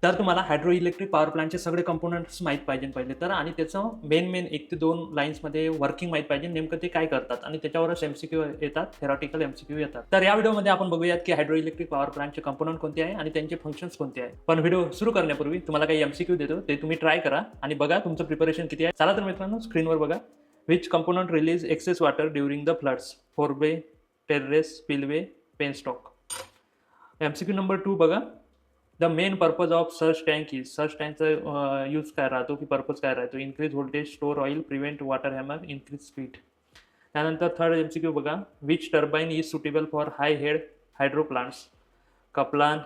तर तुम्हाला hydro electric power प्लांटचे सगळे कंपोनंट्स माहीत पाहिजे पहिले तर, आणि त्याचं मेन 1 ते 2 लाईन्समध्ये वर्किंग माहीत पाहिजे, नेमकं ते काय करतात, आणि त्याच्यावरच एमसीक्यू येतात, थेरॉटिकल एमसीक्यू येतात. तर या व्हिडिओमध्ये आपण बघूयात की हायड्रो इलेक्ट्रिक पॉवर प्लांटचे कंपोनंट कोणते आहे आणि त्यांचे फंक्शन्स कोणते आहे. पण व्हिडिओ सुरू करण्यापूर्वी तुम्हाला काही एमसीक्यू देतो, ते तुम्ही ट्राय करा आणि बघा तुमचं प्रिपरेशन किती आहे. चला तर मित्रांनो, स्क्रीनवर बघा. Which component release excess water during the floods? Forebay, terrace, spillway, penstock. MCQ number 2 बघा. The main purpose of surge tank is, surge टँकचा यूज काय राहतो की पर्पज काय राहतो? Increase voltage, store oil, prevent water hammer, increase speed. त्यानंतर third MCQ बघा. Which turbine is suitable for high head hydro plants? Kaplan,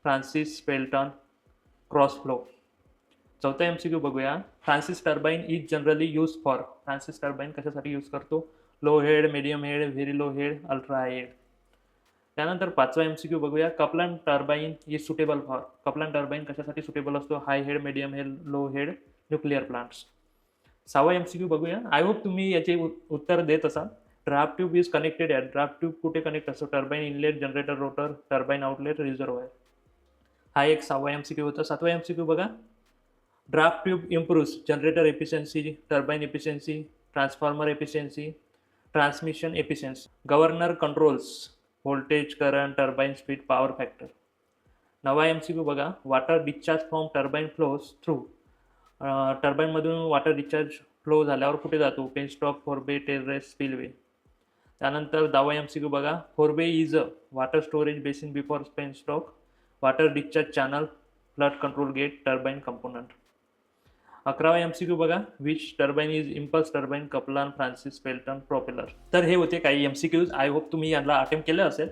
Francis, Pelton, cross flow. चौथा MCQ बघूया. Francis turbine is generally use for, Francis turbine कशासाठी use करतो? Low head, medium head, very low head, ultra high head. त्यानंतर पाचवा MCQ बघूया. Kaplan turbine is suitable for, Kaplan turbine कशासाठी suitable असतो? High head, medium head, low head, nuclear plants. सहावा MCQ बघूया. I hope तुम्ही याचे उत्तर देत असाल. Draft tube is connected at, draft tube कुठे कनेक्ट असतो? Turbine inlet, generator rotor, turbine outlet, reservoir. हा एक सहावा एमसीक्यू होता. सातवा एमसीक्यू बघा. Draft tube improves generator efficiency, turbine efficiency, transformer efficiency, transmission efficiency. Governor controls voltage, current, turbine speed, power factor. नवा MCQ बघा. Water discharge from turbine flows through, टर्बाईनमधून water discharge flow झाल्यावर कुठे जातो? Penstock, forebay, terrace, spillway. त्यानंतर 10वा MCQ बघा. Forebay is a water storage basin before penstock, water discharge channel, flood control gate, turbine component. 11वा MCQ बघा. Which turbine is impulse turbine, Kaplan, Francis, Pelton, propeller. तर हे होते काही MCQs. I hope तुम्ही यांना अटेम्प्ट केलं असेल.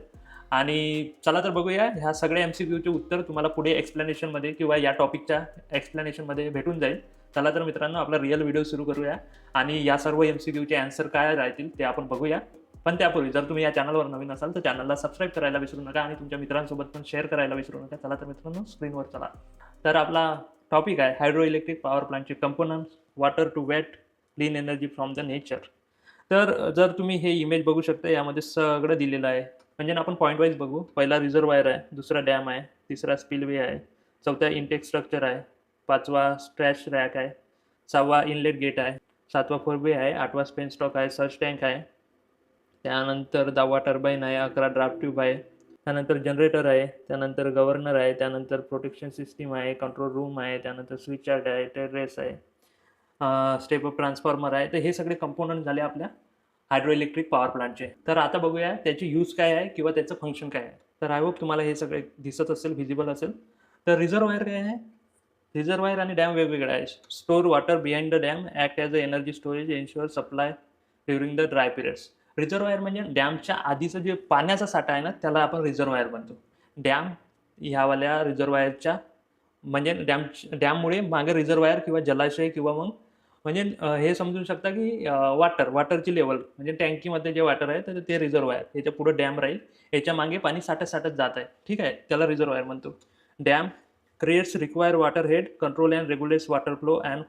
आणि चला तर बघूया ह्या सगळ्या एमसीक्यूचे उत्तर तुम्हाला पुढे एक्सप्लेनेशनमध्ये किंवा या टॉपिकच्या एक्सप्लेनेशनमध्ये भेटून जाईल. चला तर मित्रांनो, आपला रिअल व्हिडिओ सुरू करूया आणि या सर्व एमसीक्यूचे आन्सर काय राहतील ते आपण बघूया. पण त्यापूर्वी जर तुम्ही या चॅनलवर नवीन असाल तर चॅनलला सबस्क्राईब करायला विसरू नका आणि तुमच्या मित्रांसोबत पण शेअर करायला विसरू नका. चला तर मित्रांनो, स्क्रीनवर चला. तर आपला टॉपिक आहे हायड्रो इलेक्ट्रिक पॉवर प्लांटचे components, water to watt, clean energy from the nature. तर जर तुम्ही हे इमेज बघू शकता, यामध्ये सगळं दिलेलं आहे. म्हणजे आपण पॉईंट वाईज बघू. पहिला रिझर्वायर आहे, दुसरा डॅम आहे, तिसरा स्पिलवे आहे, चौथा इनटेक स्ट्रक्चर आहे, पाचवा स्ट्रॅश रॅक आहे, सहावा इनलेट गेट आहे, सातवा फोरवे आहे, आठवा स्पेन स्टॉक आहे, सर्च टँक आहे, त्यानंतर 10वा टर्बाईन आहे, 11 ड्राफ्ट ट्यूब आहे, त्यानंतर जनरेटर आहे, त्यानंतर गव्हर्नर आहे, त्यानंतर प्रोटेक्शन सिस्टीम आहे, कंट्रोल रूम आहे, त्यानंतर स्विच यार्ड आहे, टेरेस आहे, स्टेप अप ट्रान्सफॉर्मर आहे. तर हे सगळे कंपोनंट झाले आपल्या हायड्रो इलेक्ट्रिक पॉवर प्लांटचे. तर आता बघूया त्याची यूज काय आहे किंवा त्याचं फंक्शन काय आहे. तर आय होप तुम्हाला हे सगळे दिसत असेल, व्हिजिबल असेल. तर रिझर्वायर काय आहे? रिझर्वायर आणि डॅम वेगवेगळे आहे. Store water behind the dam, act as a energy storage, ensure supply during the dry periods. Reservoir म्हणजे डॅमच्या आधीचं जे पाण्याचा साठा आहे ना, त्याला आपण रिझर्वायर म्हणतो. डॅम ह्यावाल्या रिझर्वायरच्या म्हणजे डॅममुळे मागे रिझर्वायर किंवा जलाशय किंवा मग म्हणजे हे समजू शकता की वॉटरची लेवल म्हणजे टँकीमध्ये जे वॉटर आहे तर ते रिझर्वायर. याच्या पुढे डॅम राहील, याच्या मागे पाणी साठत साठत जात आहे, ठीक आहे, त्याला रिझर्वायर म्हणतो. Dam creates require water head, control and रेग्युलेट्स water flow and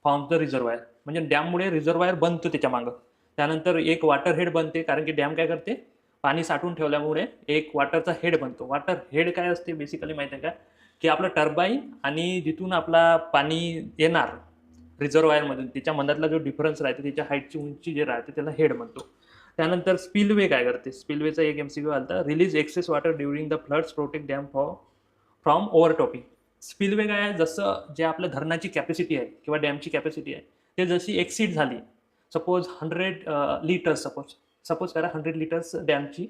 forms the reservoir. म्हणजे डॅममुळे रिझर्वायर बनतो त्याच्या मागं. त्यानंतर एक वॉटर हेड बनते, कारण की डॅम काय करते? पाणी साठवून ठेवल्यामुळे एक वॉटरचा हेड बनतो. वॉटर हेड काय असते बेसिकली माहिती आहे का? की आपलं टर्बाईन आणि जिथून आपला पाणी येणार रिझर्वायरमधून त्याच्या मधातला जो डिफरन्स राहते, त्याच्या हाईटची उंची जे राहते त्याला हेड म्हणतो. त्यानंतर स्पिलवे काय करते? स्पिलवेचा एक एमसीक्यू आलता. Release excess water during the floods, protect dam from overtopping. Spillway काय आहे? जसं जे आपल्या धरणाची कॅपॅसिटी आहे किंवा डॅमची कॅपॅसिटी आहे ते जशी एक्सीड झाली, सपोज 100 लिटर्स, सपोज करा 100 लिटर्स डॅमची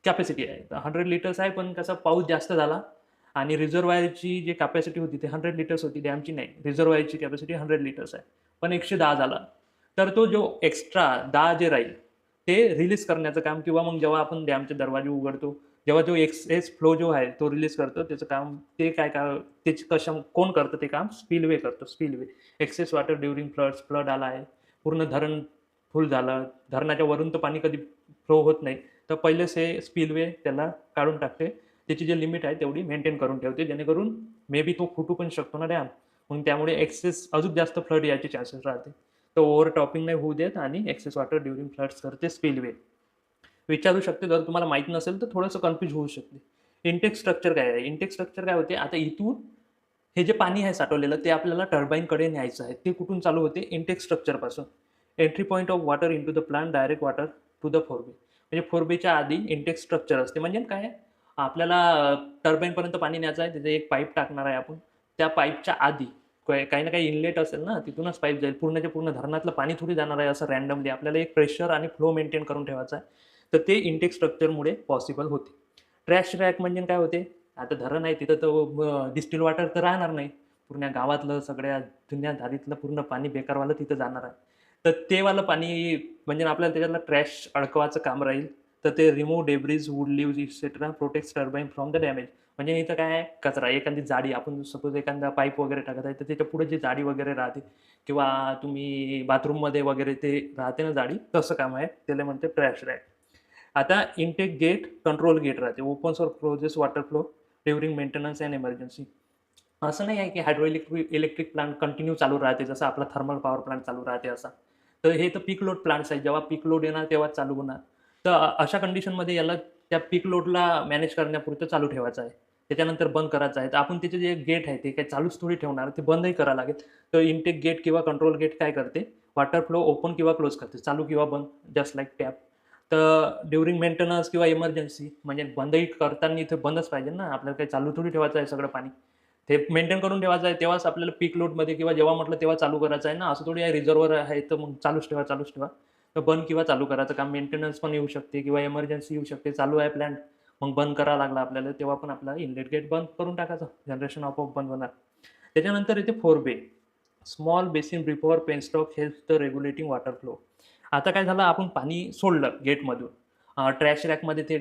कॅपॅसिटी आहे. तर 100 लिटर्स आहे, पण कसा पाऊस जास्त झाला आणि रिझर्वायरची जी कॅपॅसिटी होती ती 100 लिटर्स होती, डॅमची नाही. रिझर्वायरची कॅपॅसिटी 100 लिटर्स आहे, पण 110 झाला. तर तो जो एक्स्ट्रा 10 जे राहील ते रिलीज करण्याचं काम, किंवा मग जेव्हा आपण डॅमचे दरवाजे उघडतो जेव्हा जो एक्सेस फ्लो जो आहे तो रिलीज करतो, त्याचं काम ते काय त्याची कोण करतं ते काम? स्पिलवे करतो. Spillway excess water during floods, flood आला आहे, पूर्ण धरण फुल झालं, धरणाच्या वरून तर पाणी कधी फ्लो होत नाही, तर पहिलेच हे स्पिलवे त्याला काढून टाकते. त्याची जी लिमिट आहे तेवढी मेंटेन करून ठेवते, जेणेकरून मे बी तो फुटू पण शकतो ना डॅम, मग त्यामुळे एक्सेस अजून जास्त फ्लड याचे चान्सेस राहते. तर ओव्हर टॉपिंग नाही होऊ देत आणि एक्सेस वॉटर ड्युरिंग फ्लड्स करते स्पिलवे. विचारू शकते, जर तुम्हाला माहीत नसेल तर थोडंसं कन्फ्यूज होऊ शकते इंटेक स्ट्रक्चर काय आहे? इंटेक स्ट्रक्चर काय होते, आता इथून हे जे पाणी आहे साठवलेलं ते आपल्याला टर्बाईनकडे न्यायचं आहे. ते कुठून चालू होते? इंटेक स्ट्रक्चरपासून. Entry point of water into the plant, direct water to the forebay. म्हणजे फोरबेच्या आधी इंटेक स्ट्रक्चर असते. म्हणजे काय आहे? आपल्याला टर्बाईनपर्यंत पाणी न्यायचं आहे. तिथे एक पाईप टाकणार आहे आपण. त्या पाईपच्या आधी काही ना काही इनलेट असेल ना, तिथूनच पाईप जाईल. पूर्णच्या पूर्ण धरणातलं पाणी थोडी जाणार आहे असं रँडमली. आपल्याला एक प्रेशर आणि फ्लो मेंटेन करून ठेवायचा आहे. तर ते इंटेक स्ट्रक्चरमुळे पॉसिबल होते. ट्रॅश रॅक म्हणजे काय होते? आता धरण आहे तिथं तर डिस्टिल वॉटर तर राहणार नाही. पूर्ण गावातलं सगळ्या जुन्या धारीतलं पूर्ण पाणी बेकारवालं तिथं जाणार आहे. तर ते वालं पाणी म्हणजे आपल्याला त्याच्यातलं ट्रॅश अडकवायचं काम राहील. तर ते remove debris, wood leaves etcetera protects turbine from the damage. म्हणजे इथं काय आहे? कचरा, एखादी जाडी, आपण सपोज एखादा पाईप वगैरे टाकत आहे तर त्याच्या पुढे जी जाडी वगैरे राहते किंवा तुम्ही बाथरूममध्ये वगैरे ते राहते ना जाडी, तसं काम आहे. त्याला म्हणते ट्रॅश रॅक. आता इनटेक गेट, कंट्रोल गेट राहते. Opens or closes water flow during maintenance and emergency. असं नाही आहे की हायड्रो इलेक्ट्रिक प्लांट कंटिन्यू चालू राहते जसं आपला थर्मल पॉवर प्लांट चालू राहते असा. तर हे तर पीक लोड प्लांट्स आहेत. जेव्हा पीक लोड येणार तेव्हाच चालू होणार. तर अशा कंडिशनमध्ये याला त्या पीक लोडला मॅनेज करण्यापुरतं चालू ठेवायचं आहे. त्याच्यानंतर बंद करायचं आहे. तर आपण त्याचे जे गेट आहे ते काही चालूच थोडी ठेवणार, ते बंदही करावं लागेल. तर इनटेक गेट किंवा कंट्रोल गेट काय करते? वॉटर फ्लो ओपन किंवा क्लोज करते, चालू किंवा बंद, जस्ट लाईक टॅप. तर ड्युरिंग मेंटेनन्स किंवा इमर्जन्सी म्हणजे बंदही करताना इथे बंदच पाहिजे ना, आपल्याला काही चालू थोडी ठेवायचं आहे सगळं पाणी. ते मेंटेन करून ठेवायचं आहे, तेव्हाच आपल्याला पीक लोडमध्ये किंवा जेव्हा म्हटलं तेव्हा चालू करायचं आहे ना, असं थोडी आहे रिझर्व्हर आहे तर मग चालूच ठेवा, चालूच ठेवा. तर बंद किंवा चालू करायचं काम, मेंटेनन्स पण येऊ शकते किंवा इमर्जन्सी येऊ शकते. चालू आहे प्लॅन्ट, मग बंद करावा लागला आपल्याला, तेव्हा पण आपला इनलेट गेट बंद करून टाकायचं, जनरेशन आपोआप बंद होणार. त्याच्यानंतर येते forebay, small basin before penstock help the regulating water flow. आता काय झालं, आपण पाणी सोडलं गेटमधून, ट्रॅश रॅकमध्ये ते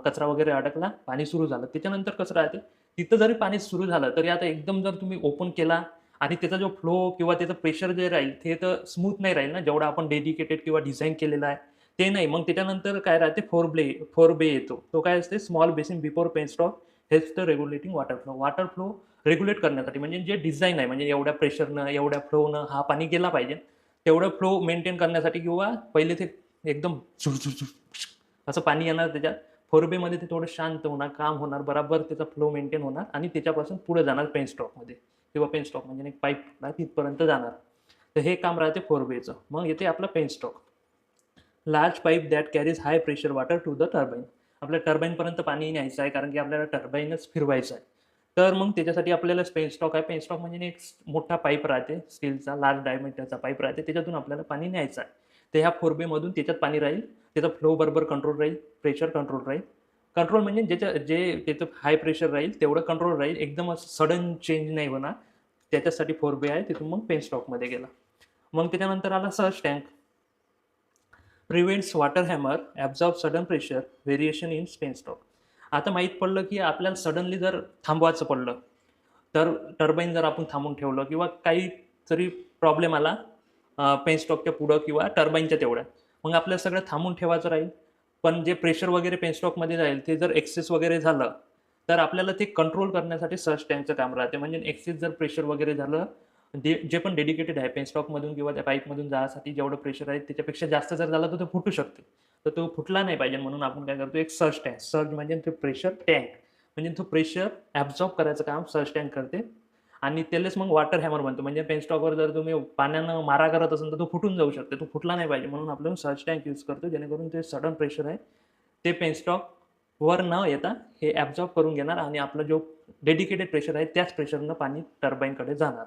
कचरा वगैरे अडकला, पाणी सुरू झालं. त्याच्यानंतर कसं राहते, तिथं जरी पाणी सुरू झालं तरी आता एकदम जर तुम्ही ओपन केला आणि त्याचा जो फ्लो किंवा त्याचं प्रेशर जे राहील ते तर स्मूथ नाही राहील ना, जेवढं आपण डेडिकेटेड किंवा डिझाईन केलेलं आहे ते नाही. मग त्याच्यानंतर काय राहते, फोर बे येतो. तो काय असते, small basin before penstock helps the regulating water flow regulate करण्यासाठी. म्हणजे जे डिझाईन आहे, म्हणजे एवढ्या प्रेशरनं एवढ्या फ्लोनं हा पाणी गेला पाहिजे, तेवढं फ्लो मेंटेन करण्यासाठी किंवा पहिले ते एकदम असं पाणी येणार त्याच्यात. फोरबेमध्ये ते थोडं शांत होणार, काम होणार, बराबर त्याचा फ्लो मेंटेन होणार आणि त्याच्यापासून पुढे जाणार पेनस्टॉकमध्ये किंवा पेनस्टॉक म्हणजे एक पाईप तिथपर्यंत जाणार. तर हे काम राहते फोरबेचं. मग येते आपलं penstock, large pipe that carries high pressure water to the turbine. आपल्या टर्बाईनपर्यंत पाणी न्यायचं आहे कारण की आपल्याला टर्बाईनच फिरवायचं आहे. तर मग त्याच्यासाठी आपल्याला पेनस्टॉक आहे. पेनस्टॉक म्हणजे एक मोठा पाईप राहते, स्टीलचा लार्ज डायमीटरचा पाईप राहते, त्याच्यातून आपल्याला पाणी न्यायचं आहे. तर ह्या फोरबेमधून त्याच्यात पाणी राहील, त्याचा फ्लो बरोबर कंट्रोल राहील, प्रेशर कंट्रोल राहील. कंट्रोल म्हणजे त्याचं हाय प्रेशर राहील तेवढं कंट्रोल राहील, एकदम सडन चेंज नाही होणार. त्याच्यासाठी फोरबे आहे, तिथून मग पेनस्टॉकमध्ये गेला. मग त्याच्यानंतर आला search tank, prevents water hammer absorb sudden pressure variation in penstock. आता माहीत पडलं की आपल्याला सडनली जर थांबवायचं पडलं, तर टर्बाईन जर आपण थांबून ठेवलं किंवा काही तरी प्रॉब्लेम आला पेनस्टॉकच्या पुढं किंवा टर्बाईनच्या तेवढ्या, मग आपल्याला सगळं थांबून ठेवायचं राहील. पण जे प्रेशर वगैरे पेनस्टॉकमध्ये जाईल ते जर एक्सेस वगैरे झालं तर आपल्याला ते कंट्रोल करण्यासाठी सर्च टँकचं काम राहते. म्हणजे एक्सेस जर प्रेशर वगैरे झालं, जे पण डेडिकेटेड आहे पेनस्टॉकमधून किंवा त्या पाईपमधून जाण्यासाठी जेवढं प्रेशर आहे त्याच्यापेक्षा जास्त जर झालं तर तो फुटू शकते. तर तो फुटला नाही पाहिजे म्हणून आपण काय करतो, एक सर्च टँक. सर्च म्हणजे ते प्रेशर टँक, म्हणजे तो प्रेशर ॲब्झॉर्ब करायचं काम सर्च टँक करते. आणि त्यालाच मग वॉटर हॅमर म्हणतो. म्हणजे पेनस्टॉकवर जर तुम्ही पाण्यानं मारा करत असाल तर तो फुटून जाऊ शकते, तो फुटला नाही पाहिजे म्हणून आपण सर्च टँक यूज करतो, जेणेकरून ते सडन प्रेशर आहे ते पेनस्टॉकवर न येता हे ॲब्झॉर्ब करून घेणार आणि आपला जो डेडिकेटेड प्रेशर आहे त्याच प्रेशरनं पाणी टर्बाईनकडे जाणार.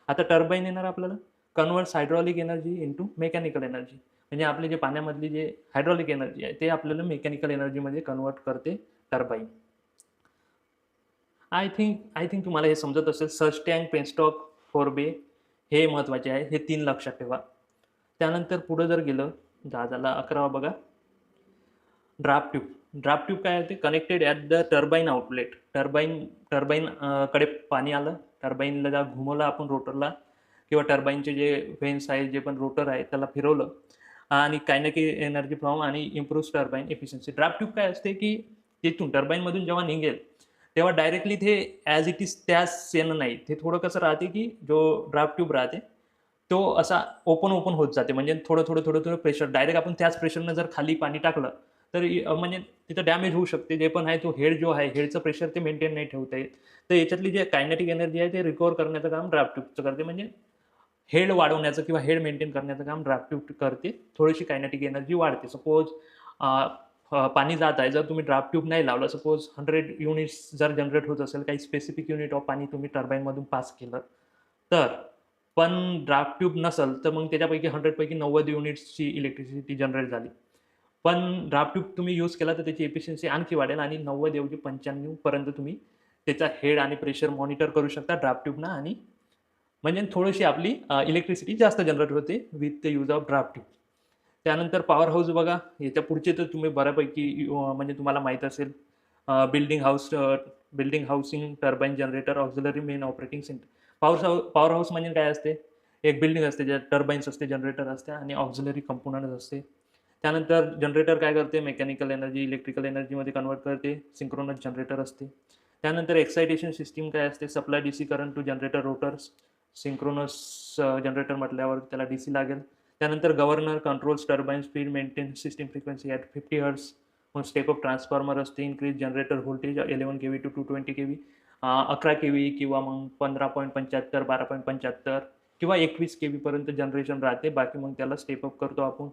आता टर्बाईन येणार आपल्याला, converts hydraulic energy into mechanical energy. म्हणजे आपले जे पाण्यामधली जे हायड्रॉलिक एनर्जी आहे ते आपल्याला मेकॅनिकल एनर्जीमध्ये कन्वर्ट करते टर्बाईन. आय थिंक तुम्हाला हे समजत असेल. सर्च टँक, पेनस्टॉक, फोरबे हे महत्त्वाचे आहे, हे 3 लक्षात ठेवा. त्यानंतर पुढं जर गेलं, झाला 11वा बघा, ड्राफ्ट ट्यूब. ड्राफ्ट ट्यूब काय आहे, ते connected at the turbine outlet. Turbine कडे पाणी आलं, टर्बाईनला जर घुमवलं आपण रोटरला किंवा टर्बाईनचे जे व्हेन्स आहे, जे पण रोटर आहे त्याला फिरवलं आणि कायनेटिक एनर्जी फ्रॉम आणि improve turbine efficiency. Draft tube काय असते की तिथून टर्बाईनमधून जेव्हा निघेल तेव्हा डायरेक्टली ते ॲज इट इज त्याच येणं नाही. ते थोडं कसं राहते की जो ड्राफ्ट ट्यूब राहते तो असा ओपन होत जाते. म्हणजे थोडं प्रेशर डायरेक्ट आपण त्याच प्रेशरनं जर खाली पाणी टाकलं तर म्हणजे तिथं डॅमेज होऊ शकते. जे पण आहे तो हेड जो आहे, हेडचं प्रेशर ते मेंटेन नाही ठेवता येत. तर याच्यातली जे कायनेटिक एनर्जी आहे ते रिकव्हर करण्याचं काम ड्राफ्ट ट्यूबचं करते. म्हणजे हेड वाढवण्याचं किंवा हेड मेंटेन करण्याचं काम ड्राफ्ट ट्यूब करते. थोडीशी कायनेटिक एनर्जी वाढते. सपोज पाणी जात आहे. जर तुम्ही ड्राफ्ट ट्यूब नाही लावलं, सपोज 100 युनिट्स जर जनरेट होत असेल, काही स्पेसिफिक युनिट ऑफ पाणी तुम्ही टर्बाईनमधून पास केलं, तर पण ड्राफ्ट ट्यूब नसेल, तर मग त्याच्यापैकी 100 पैकी 90 युनिट्सची इलेक्ट्रिसिटी जनरेट झाली. पण ड्राफ्ट ट्यूब तुम्ही यूज केला तर त्याची एफिशियन्सी आणखी वाढेल आणि 90 ऐवजी 95 पर्यंत तुम्ही त्याचा हेड आणि प्रेशर मॉनिटर करू शकता ड्राफ्ट ट्यूबनं आणि म्हणजे थोडीशी आपली इलेक्ट्रिसिटी जास्त जनरेट होते with the use of draft tube. त्यानंतर पॉवर हाऊस बघा, याच्या पुढचे तर तुम्ही बऱ्यापैकी म्हणजे तुम्हाला माहीत असेल, building housing, turbine generator, auxiliary main operating centre. Power house म्हणजे काय असते? एक बिल्डिंग असते, ज्यात टर्बाईन्स असते, जनरेटर असते आणि ऑक्झिलरी कंपोनंट असते. त्यानंतर जनरेटर काय करते? मेकॅनिकल एनर्जी इलेक्ट्रिकल एनर्जीमध्ये कन्वर्ट करते. सिंक्रोनस जनरेटर असते. त्यानंतर एक्सायटेशन सिस्टीम काय असते? Supply DC current to generator rotors. Synchronous generator म्हटल्यावर त्याला डीसी लागेल. त्यानंतर governor controls turbine speed, maintain system frequency at 50 hertz. मग स्टेप अप ट्रान्सफॉर्मर असते. Increase generator voltage 11 kV to 220 kV, 11 kV किंवा मग 15.75, 12.75 किंवा 21 केव्हीपर्यंत जनरेशन राहते. बाकी मग त्याला स्टेप अप करतो आपण,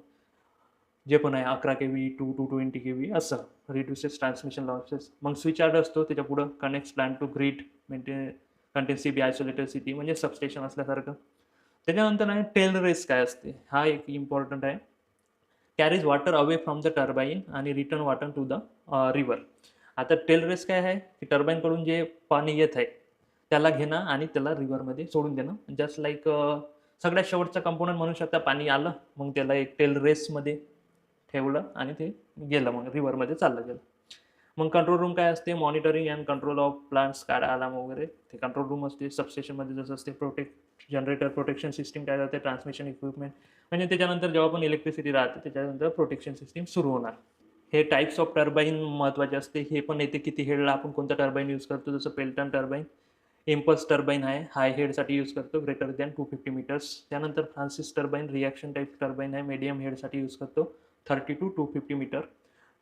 जे पण आहे 11 केव्ही टू 220 केव्ही असं. Reduces transmission losses. मग स्विच यार्ड असतो, त्याच्या पुढं connects plant to grid, contain CB isolated city म्हणजे सबस्टेशन असल्यासारखं. त्याच्यानंतर आहे टेल रेस काय असते, हा एक इम्पॉर्टंट आहे. Carries water away from the turbine आणि return water to the river. आता टेल रेस काय आहे की टर्बाईनकडून जे पाणी येत आहे त्याला घेणं आणि त्याला रिव्हरमध्ये सोडून देणं. जस्ट लाईक सगळ्यात शेवटचा कंपोनंट म्हणू शकता. पाणी आलं, मग त्याला एक टेल रेसमध्ये ठेवलं आणि ते गेलं, मग रिव्हरमध्ये चाललं गेलं. मग कंट्रोल रूम काय असते? Monitoring and control of plants, SCADA alarm वगैरे ते कंट्रोल रूम असते. सबस्टेशनमध्ये जसं असते जनरेटर प्रोटेक्शन सिस्टीम काय जाते? Transmission equipment. म्हणजे त्याच्यानंतर जेव्हा पण इलेक्ट्रिसिटी राहते त्याच्यानंतर प्रोटेक्शन सिस्टीम सुरू होणार. हे टाईप्स ऑफ टर्बाईन महत्त्वाचे असते. हे पण येते किती हेडला आपण कोणतं टर्बाईन यूज करतो. जसं पेल्टन टर्बाईन, इम्पल्स टर्बाईन आहे, हाय हेडसाठी यूज करतो, ग्रेटर दॅन 250 मीटर्स. त्यानंतर Francis turbine reaction type turbine आहे, मीडियम हेडसाठी यूज करतो, 30 to 250 meter.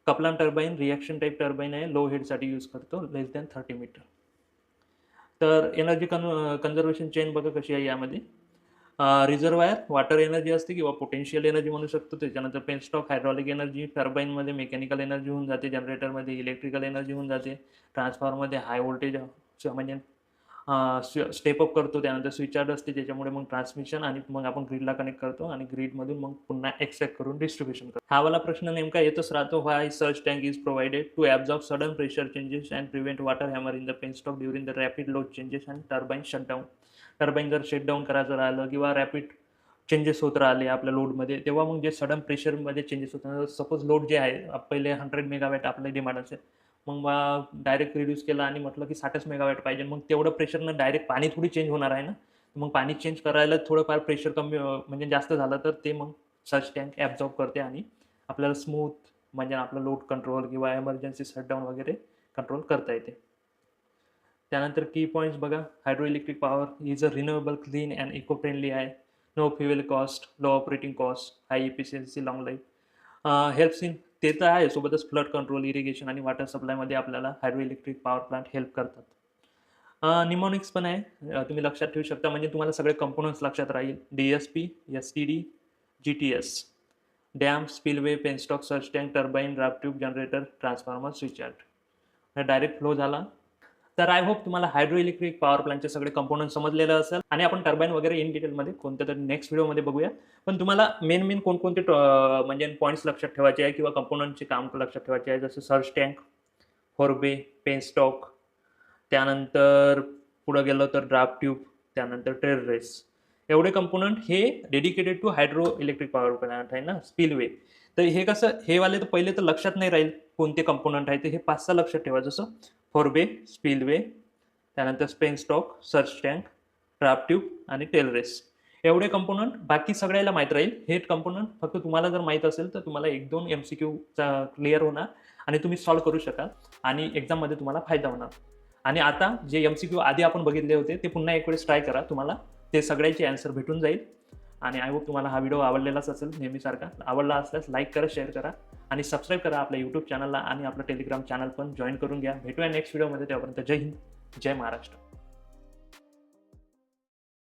Kaplan turbine reaction type turbine आहे, लो हेडसाठी यूज करतो, लेस दॅन 30 मीटर. तर एनर्जी कन्झर्वेशन चेन बघा कशी आहे यामध्ये. रिझर्वायर वॉटर एनर्जी असते किंवा पोटेन्शियल एनर्जी म्हणू शकतो. त्याच्यानंतर पेनस्टॉक हायड्रॉलिक एनर्जी, टर्बाईनमध्ये मेकॅनिकल एनर्जी होऊन जाते, जनरेटरमध्ये इलेक्ट्रिकल एनर्जी होऊन जाते, ट्रान्सफॉर्मरमध्ये हाय व्होल्टेज म्हणजे स्टेप अप करतो. त्यानंतर स्विच यार्ड असते, त्याच्यामुळे मग ट्रान्समिशन आणि मग आपण ग्रीडला कनेक्ट करतो आणि ग्रीडमधून मग पुन्हा एक्सट्रॅक्ट करून डिस्ट्रीब्युशन करतो. हा वाला प्रश्न नेमका येतच राहतो. Why surge tank is provided to absorb sudden pressure changes and prevent water hammer in the penstock during the rapid load changes and turbine shutdown. Turbine जर शटडाऊन करायचं राहिलं किंवा रॅपिड चेंजेस होत राहिले आपल्या लोडमध्ये, तेव्हा मग जे सडन प्रेशरमध्ये चेंजेस होतात. सपोज लोड जे आहे पहिले 100 मेगावॅट आपलं डिमांड असेल, मग डायरेक्ट रिड्यूस केला आणि म्हटलं की 60 मेगावॅट पाहिजे, मग तेवढं प्रेशरनं डायरेक्ट पाणी थोडी चेंज होणार आहे ना. मग पाणी चेंज करायला थोडंफार प्रेशर कमी म्हणजे जास्त झालं तर ते मग सर्च टँक ॲब्झॉर्ब करते आणि आपल्याला स्मूथ म्हणजे आपलं लोड कंट्रोल किंवा एमर्जन्सी शटडाऊन वगैरे कंट्रोल करता येते. त्यानंतर की पॉईंट्स बघा. Hydro electric power is a renewable, clean and eco friendly आहे. No fuel cost, low operating cost, high efficiency, long life. Helps in ते तर आहे, सोबतच फ्लड कंट्रोल, इरिगेशन आणि वॉटर सप्लायमध्ये आपल्याला hydro electric power plant help करतात. Mnemonics पण आहे, तुम्ही लक्षात ठेवू शकता. म्हणजे तुम्हाला सगळे कंपोनंट्स लक्षात राहील. DSP, STD, GTS, dam, spillway, penstock, search tank, turbine, draft tube, generator, transformer, switch yard. Direct flow झाला. तर आय होप तुम्हाला हायड्रो इलेक्ट्रिक पॉवर प्लांटचे सगळे कंपोनंट समजलेलं असेल आणि आपण टर्बाईन वगैरे इन डिटेलमध्ये कोणत्या तरी नेक्स्ट व्हिडिओमध्ये बघूया. पण तुम्हाला मेन कोणकोणते म्हणजे पॉईंट्स लक्षात ठेवायचे आहे किंवा कंपोनंटचे काम लक्षात ठेवायचे आहे, जसं सर्च टँक, फोरबे, पेनस्टॉक, त्यानंतर पुढं गेलो तर ड्राफ्ट ट्यूब, त्यानंतर टेल रेस. एवढे कंपोनंट हे dedicated to hydro electric power plant आहे ना, स्पिलवे. तर हे कसं, हे वाले तर पहिले तर लक्षात नाही राहील कोणते कंपोनंट आहे ते. हे 5-6 लक्षात ठेवा, जसं फोरबे, स्पिलवे, त्यानंतर penstock, search tank, draft tube आणि टेल रेस. एवढे कंपोनंट बाकी सगळ्याला माहीत राहील. हे कंपोनंट फक्त तुम्हाला जर माहीत असेल तर तुम्हाला 1-2 MCQचा क्लिअर होणार आणि तुम्ही सॉल्व्ह करू शकाल आणि एक्झाममध्ये तुम्हाला फायदा होणार. आणि आता जे MCQ आधी आपण बघितले होते ते पुन्हा एक वेळेस ट्राय करा, तुम्हाला ते सगळ्याची आन्सर भेटून जाईल आणि आय होप तुम्हाला हा व्हिडिओ आवडलेलाच असेल. नेहमीसारखा आवडला असल्यास लाईक करा, शेअर करा आणि सबस्क्राईब करा आपल्या यूट्यूब चॅनलला आणि आपलं टेलिग्राम चॅनल पण जॉईन करून घ्या. भेटूया नेक्स्ट व्हिडिओमध्ये. तेव्हापर्यंत जय हिंद, जय महाराष्ट्र.